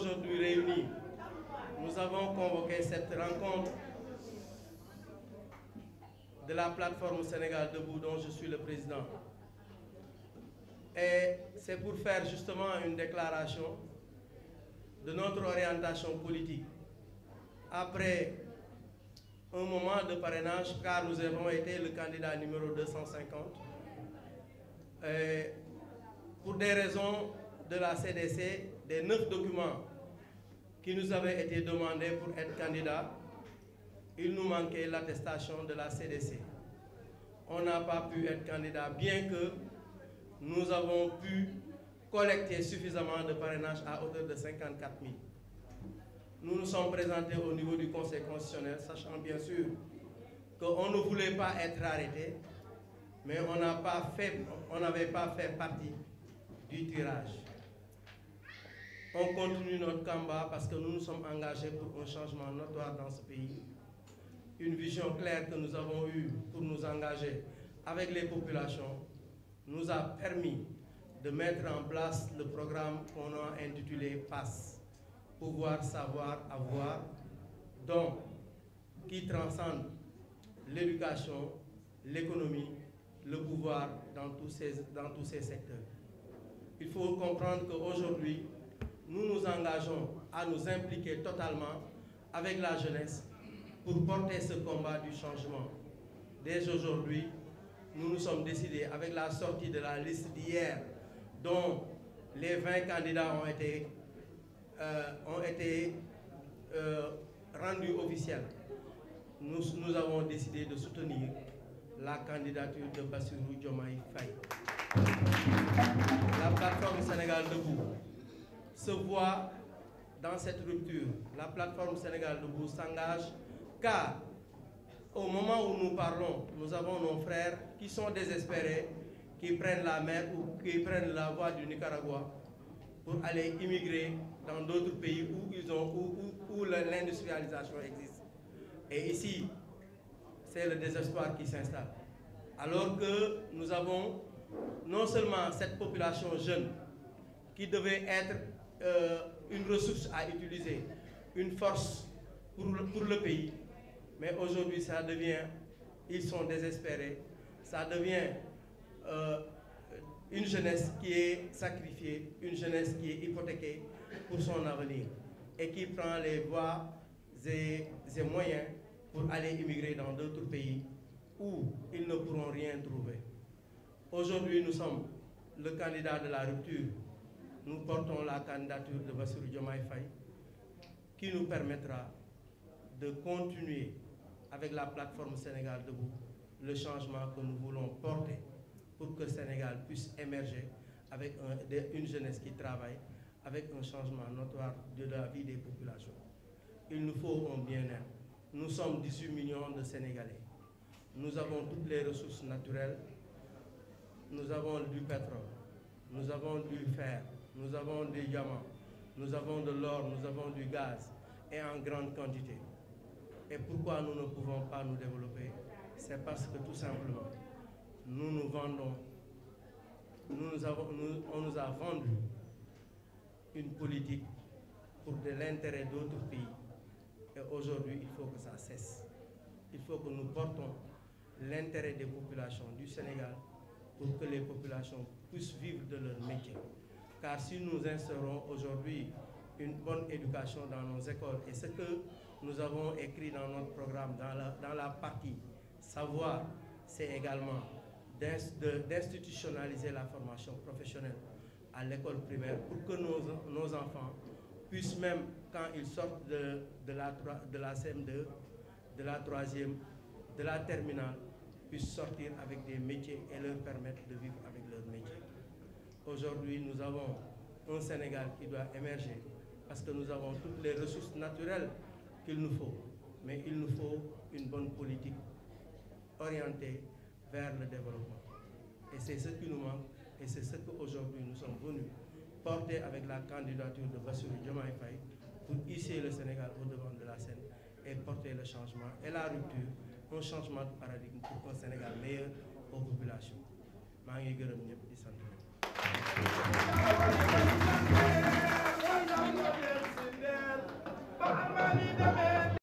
aujourd'hui réunis, nous avons convoqué cette rencontre de la plateforme Sénégal Debout dont je suis le président. Et c'est pour faire justement une déclaration de notre orientation politique. Après un moment de parrainage, car nous avons été le candidat numéro 250, pour des raisons de la CDC, des 9 documents qui nous avaient été demandés pour être candidat, il nous manquait l'attestation de la CDC. On n'a pas pu être candidat, bien que nous avons pu collecter suffisamment de parrainage à hauteur de 54 000. Nous nous sommes présentés au niveau du Conseil constitutionnel, sachant bien sûr qu'on ne voulait pas être arrêté, mais on n'avait pas fait partie du tirage. On continue notre combat parce que nous nous sommes engagés pour un changement notoire dans ce pays. Une vision claire que nous avons eue pour nous engager avec les populations nous a permis de mettre en place le programme qu'on a intitulé PASS, pouvoir, savoir, avoir, donc qui transcende l'éducation, l'économie, le pouvoir dans tous ces secteurs. Il faut comprendre qu'aujourd'hui, nous nous engageons à nous impliquer totalement avec la jeunesse pour porter ce combat du changement. Dès aujourd'hui, nous nous sommes décidés, avec la sortie de la liste d'hier, dont les 20 candidats ont été rendus officiels, nous avons décidé de soutenir la candidature de Bassirou Diomaye Faye. La plateforme Sénégal Debout se voit dans cette rupture. La plateforme Sénégal Debout s'engage car au moment où nous parlons, nous avons nos frères qui sont désespérés, qui prennent la mer ou qui prennent la voie du Nicaragua pour aller immigrer dans d'autres pays où l'industrialisation existe. Et ici, c'est le désespoir qui s'installe. Alors que nous avons non seulement cette population jeune qui devait être une ressource à utiliser, une force pour le pays, mais aujourd'hui ça devient, ils sont désespérés, ça devient une jeunesse qui est sacrifiée, une jeunesse qui est hypothéquée pour son avenir et qui prend les voies et moyens pour aller immigrer dans d'autres pays où ils ne pourront rien trouver. Aujourd'hui, nous sommes le candidat de la rupture. Nous portons la candidature de Bassirou Diomaye Faye qui nous permettra de continuer avec la plateforme Sénégal Debout le changement que nous voulons porter pour que le Sénégal puisse émerger avec une jeunesse qui travaille, avec un changement notoire de la vie des populations. Il nous faut un bien-être. Nous sommes 18 millions de Sénégalais. Nous avons toutes les ressources naturelles. Nous avons du pétrole, nous avons du fer, nous avons des diamants, nous avons de l'or, nous avons du gaz et en grande quantité. Et pourquoi nous ne pouvons pas nous développer? C'est parce que tout simplement, nous nous vendons, on nous a vendu une politique pour de l'intérêt d'autres pays. Et aujourd'hui, il faut que ça cesse. Il faut que nous portons l'intérêt des populations du Sénégal pour que les populations puissent vivre de leur métier. Car si nous instaurons aujourd'hui une bonne éducation dans nos écoles, et ce que nous avons écrit dans notre programme, dans la partie savoir, c'est également d'institutionnaliser la formation professionnelle à l'école primaire pour que nos enfants puissent même, quand ils sortent de la CM2, de la 3e, de la terminale, puissent sortir avec des métiers et leur permettre de vivre avec leurs métiers. Aujourd'hui, nous avons un Sénégal qui doit émerger parce que nous avons toutes les ressources naturelles qu'il nous faut. Mais il nous faut une bonne politique orientée vers le développement. Et c'est ce qui nous manque et c'est ce qu'aujourd'hui nous sommes venus porter avec la candidature de Bassirou Diomaye Faye pour hisser le Sénégal au devant de la scène et porter le changement et la rupture, un changement de paradigme pour un Sénégal meilleur aux populations. maa ngi gërëm ñëpp di sant. famille de